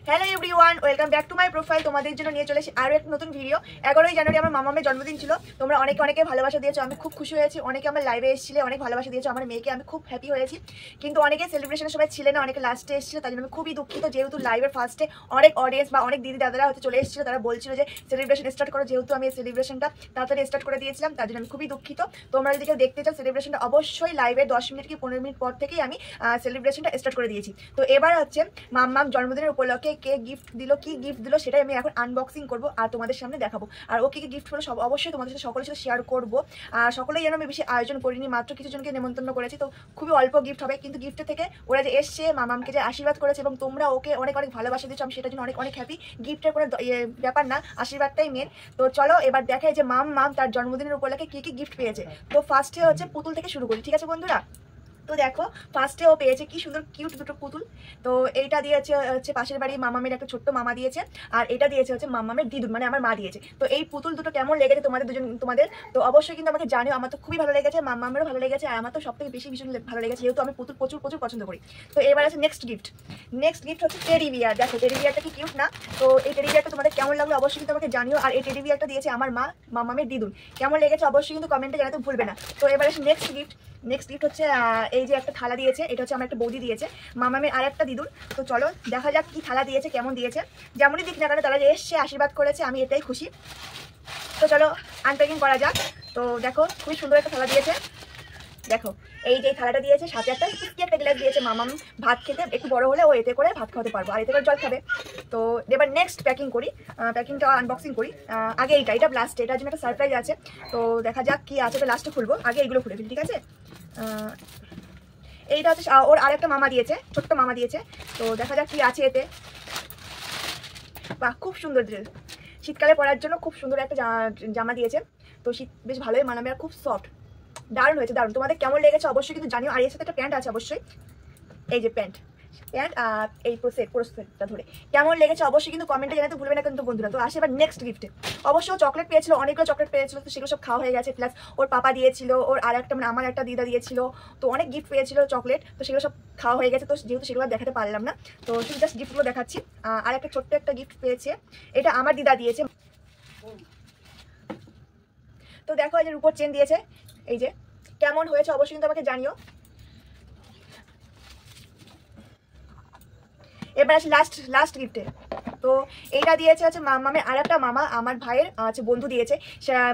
Hello everyone, welcome back to my profile. তোমাদের জন্য নিয়ে চলেছি আরও একটা নতুন ভিডিও। 11ই জানুয়ারি আমার মামামের জন্মদিন ছিল। তোমরা অনেকে ভালোবাসা দিয়েছো, আমি খুব খুশি হয়েছি। অনেকে আমার লাইভে এসেছিলে, অনেক ভালোবাসা দিয়েছো আমার মেয়েকে, আমি খুব হ্যাপি হয়েছি। কিন্তু অনেকে সেলিব্রেশনের সময় ছিল না, অনেকে লাস্টে এসেছিল, তাই জন্য আমি খুবই দুঃখিত। যেহেতু লাইভের ফার্স্টে অনেক অডিয়েন্স বা অনেক দিদি দাদারা হয়তো চলে এসেছিল, তারা বলছিল যে সেলিব্রেশন স্টার্ট করো, যেহেতু আমি এই সেলিব্রেশনটা তাড়াতাড়ি স্টার্ট করে দিয়েছিলাম, তার জন্য আমি খুবই দুঃখিত। তোমরা যদি কেউ দেখতে চাও সেলিব্রেশনটা, অবশ্যই লাইভের 10 মিনিট কি 15 মিনিট পর থেকেই আমি সেলিব্রেশনটা স্টার্ট করে দিয়েছি। তো এবার হচ্ছে মাম্মাম জন্মদিনের উপলক্ষে কে গিফট দিল, কি গিফট দিল সেটাই আমি এখন আনবক্সিং করবো আর তোমাদের সামনে দেখাবো। আর ওকে কি গিফট হলো সব অবশ্যই তোমাদের সাথে সকলের সাথে শেয়ার করবো। আর সকলেই যেন আমি বেশি আয়োজন করিনি, মাত্র কিছু জনকে নেমন্তন্ন করেছি, তো খুবই অল্প গিফট হবে। কিন্তু গিফটের থেকে ওরা যে এসছে, মামামকে যে আশীর্বাদ করেছে এবং তোমরা ওকে অনেক ভালোবাসা দিচ্ছ, আমি সেটার জন্য অনেক হ্যাপি। গিফটের কোনো ব্যাপার না, আশীর্বাদটাই মেন। তো চলো এবার দেখাই যে মাম তার জন্মদিনের উপলক্ষে কি গিফট পেয়েছে। তো ফার্স্টে হচ্ছে পুতুল থেকে শুরু করি, ঠিক আছে বন্ধুরা? তো দেখো ফার্স্টে ও পেয়েছে কি সুন্দর কিউট দুটো পুতুল। তো এইটা দিয়েছে হচ্ছে পাশের বাড়ি মামামের একটা ছোট্ট মামা দিয়েছে, আর এটা দিয়েছে হচ্ছে মামামের দিদুন, মানে আমার মা দিয়েছে। তো এই পুতুল দুটো কেমন লেগেছে তোমাদের তো অবশ্যই কিন্তু আমাকে জানিও। আমার তো খুবই ভালো লেগেছে, মামামেরও ভালো লেগেছে, আর আমার তো সব থেকে বেশি ভীষণ ভালো লেগেছে, যেহেতু আমি পুতুল প্রচুর পছন্দ করি। তো এবার আছে নেক্সট গিফট হচ্ছে টেডি বিয়ার। দেখো টেডি বিয়ারটা কি কিউট না? তো এই টেডি বিয়ারটা তোমাদের কেমন লাগলো অবশ্যই কিন্তু আমাকে জানিও। আর এই টেডি বিয়ারটা দিয়েছে আমার মা, মামামের দিদুন। কেমন লেগেছে অবশ্যই কিন্তু কমেন্টে জানাতে ভুলবে না। তো এবার আছে নেক্সট গিফট হচ্ছে এই যে একটা থালা দিয়েছে, এটা হচ্ছে আমার একটা বৌদি দিয়েছে, মামামের আর একটা দিদুন। তো চলো দেখা যাক কি থালা দিয়েছে, কেমন দিয়েছে। যেমনই দিক না কেন তারা যে এসছে আশীর্বাদ করেছে, আমি এটাই খুশি। তো চলো আনপ্যাকিং করা যাক। তো দেখো খুবই সুন্দর একটা থালা দিয়েছে। দেখো এই যে থালাটা দিয়েছে, সাথে একটা গ্লাস দিয়েছে। মামাম ভাত খেতে একটু বড় হলে ও এতে করে ভাত খাওয়াতে পারবো, আর এতে করে জল খাবে। তো এবার নেক্সট প্যাকিংটা আনবক্সিং করি। আগে এটা লাস্ট, এটার জন্য একটা সারপ্রাইজ আছে। তো দেখা যাক কি আছে, তো লাস্টে খুলবো, আগে এগুলো খুলে ফেলি, ঠিক আছে? এইটা হচ্ছে ওর আরেকটা মামা দিয়েছে, ছোট্ট মামা দিয়েছে। তো দেখা যাক কি আছে এতে। বাহ, খুব সুন্দর ড্রেস, শীতকালে পরার জন্য খুব সুন্দর একটা জামা দিয়েছে। তো শীত বেশ ভালোই মানাবে, আর খুব সফট, দারুণ হয়েছে, দারুণ। তোমাদের কেমন লেগেছে অবশ্যই কিন্তু জানিও। আর এর সাথে একটা প্যান্ট আছে অবশ্যই, এই যে প্যান্ট আর এই সেটটা ধরে কেমন লেগেছে অবশ্যই কিন্তু কমেন্টে জানাতে ভুলবে না কিন্তু বন্ধুরা। তো আসে এবার নেক্সট গিফটে। অবশ্য চকলেট পেয়েছিল, অনেকগুলো চকলেট পেয়েছিল, তো সেগুলো সব খাওয়া হয়ে গেছে। প্লাস ওর পাপা দিয়েছিল, ওর আর একটা মানে আমার একটা দিদা দিয়েছিল, তো অনেক গিফট পেয়েছিল চকলেট, তো সেগুলো সব খাওয়া হয়ে গেছে। তো যেহেতু সেগুলো দেখাতে পারলাম না, তো শুধু জাস্ট গিফটগুলো দেখাচ্ছি। আর একটা ছোট্ট একটা গিফট পেয়েছে, এটা আমার দিদা দিয়েছে। তো দেখো এই যে রূপোর চেন দিয়েছে, এই যে কেমন হয়েছে অবশ্যই কিন্তু আমাকে জানিও। এবার আসি লাস্ট গিফটে। তো এইটা দিয়েছে হচ্ছে মামামের আর একটা মামা, আমার ভাইয়ের হচ্ছে বন্ধু দিয়েছে।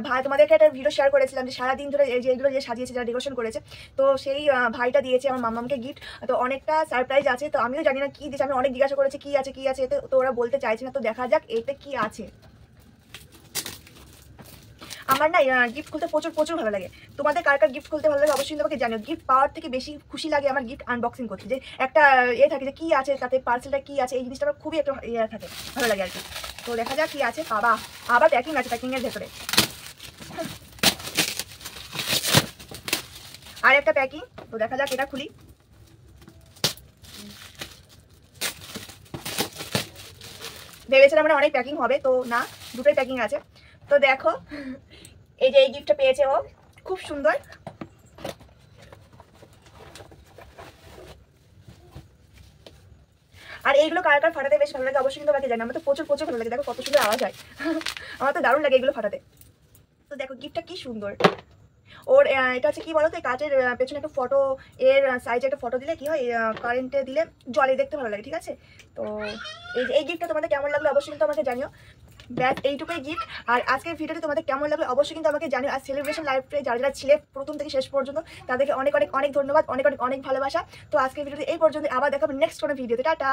ভাই তোমাদেরকে একটা ভিডিও শেয়ার করেছিলাম যে সারাদিন ধরে যেগুলো যে সাজিয়েছে, যারা ডেকোরেশন করেছে, তো সেই ভাইটা দিয়েছে আমার মামামকে গিফট। তো অনেকটা সারপ্রাইজ আছে, তো আমিও জানি না কি দিয়েছে, আমি অনেক জিজ্ঞাসা করেছি কি আছে এতে, তো ওরা বলতে চাইছে না। তো দেখা যাক এতে কি আছে। আমার না গিফট খুলতে প্রচুর ভালো লাগে। তোমাদের কার গিফট খুলতে ভালো লাগে অবশ্যই তোমাকে জানিও। গিফট পাওয়ার থেকে বেশি খুশি লাগে আমার গিফট আনবক্সিং করতে, যে একটা থাকে যে কি আছে তাতে, পার্সেলটা কি আছে, এই জিনিসটা আমার খুবই একটা থাকে, ভালো লাগে আর কি। তো দেখা যাক কি আছে। বাবা, আবার প্যাকিং আছে, প্যাকিং এর ভেতরে আর একটা প্যাকিং। তো দেখা যাক এটা খুলি। ভেবেছিলাম মানে অনেক প্যাকিং হবে, তো না, দুটোই প্যাকিং আছে। তো দেখো এই যে এই গিফটটা পেয়েছে ও, খুব সুন্দর। আর এইগুলো কার ফাটাতে বেশ ভালো লাগে অবশ্যই কিন্তু আমাকে জানি। আমার তো প্রচুর ভালো লাগে, দেখো কত সুন্দর আওয়াজ হয় আমার তো দারুণ লাগে এগুলো ফাটাতে। তো দেখো গিফটটা কি সুন্দর। ওর এটা হচ্ছে কি বলতো, কাচের পেছনে একটা ফটো, এর সাইজে একটা ফটো দিলে কি হয়, কারেন্টে দিলে জলে দেখতে ভালো লাগে, ঠিক আছে? তো এই গিফটটা তোমাদের কেমন লাগলো অবশ্যই কিন্তু আমাকে জানিও। ব্যাস এইটুকুই গিফট। আর আজকের ভিডিওটি তোমাদের কেমন লাগলো অবশ্যই কিন্তু আমাকে জানিও। আর সেলিব্রেশন লাইভে যারা ছিলে প্রথম থেকে শেষ পর্যন্ত, তাদেরকে অনেক ধন্যবাদ, অনেক ভালোবাসা। তো আজকের ভিডিওটি এই পর্যন্ত, আবার দেখাবো নেক্সট কোনো ভিডিওতে। টাটা।